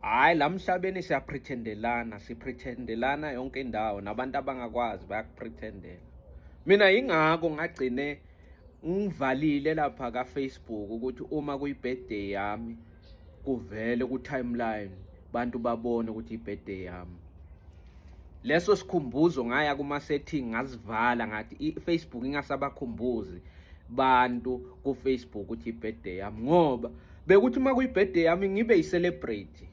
Hhayi, la mhlabeni siprethendelana yonke indawo, nabantu abangakwazi bayakuprethendela. Mina yingakho ngagcine ngivalile lapha ka-Facebook ukuthi uma kuyi-birthday yami kuvele ku-timeline bantu babone ukuthi i-birthday yami. Leso sikhumbuzo ngaya kuma-setting ngazivala ngathi i-Facebook ingasabakhumbuzi bantu ku-Facebook ukuthi i-birthday yami, ngoba bekuthi uma kuyi-birthday yami ngibe yi-celebrate.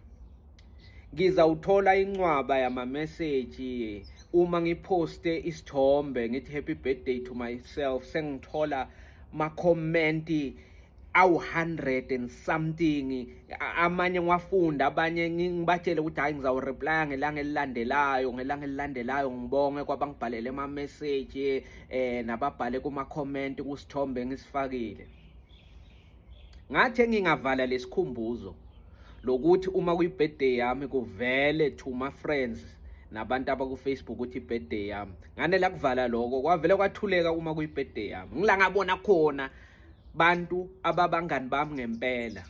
Ngizawuthola incwaba yama-message uma ngiphoste isithombe ngithi happy birthday to myself, sengithola ma-comment awu-100 and something. Amanye ngiwafunda, abanye ngibatshele ukuthi hhayi ngizawureplya ngelanga elilandelayo ngibonge kwabangibhalele ama-message nababhale kuma-comment kusithombe ngisifakile. Ngathi ngingavala lesikhumbuzo lokuthi uma kuyi-birthday yami kuvele to my friends nabantu abaku-Facebook ukuthi i-birthday yami. Nganela kuvala lokho kwavele kwathuleka uma kuyi-birthday yami. Ngila ngabona khona bantu ababangani bami ngempela,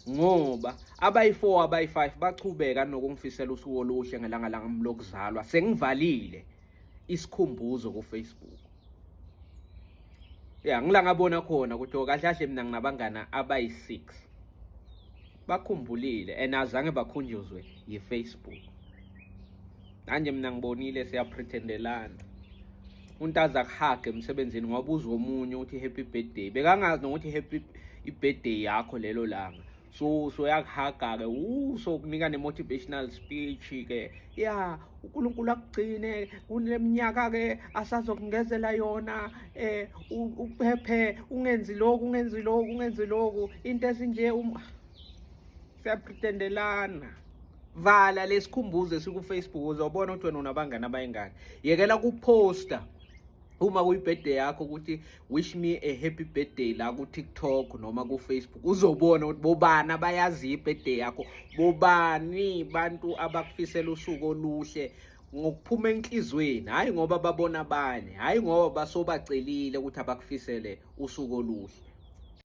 ngoba abayi-4 abayi-5 bachubeka nokungifisela usuku oluhle ngelanga lami lokuzalwa. Sengivalile isikhumbuzo ku-Facebook. Ngila ngabona khona ukuthi kahle kahle mina nginabangana abayi-6 bakhumbulile and azange bakhunjuzwe yi-Facebook. Manje mina ngibonile siyaprethendelana. Umuntu aza kuhage emsebenzini ngoba uzwe omunye uthi happy birthday, bekangazi nokuthi i-birthday yakho lelo langa. So yakuhaga-ke sokunika ne-motivational speech-ke, uNkulunkulu akugcine kule minyaka-ke asazokungezela yona, uphephe, ungenzi lokhu, into esinje. Siyaprethendelana. Vala lesikhumbuzo esiku-Facebook uzobona ukuthi wena unabangani abayingane. Yekela kuphosta uma kuyi-birthday yakho ukuthi wish me a happy birthday la ku-TikTok noma ku-Facebook. Uzobona ukuthi bobani abayazi i-birthday yakho, bobani bantu abakufisela usuku oluhle ngokuphuma enhlizweni, hhayi ngoba babona abanye, hhayi ngoba basobacelile ukuthi abakufisele usuku oluhle.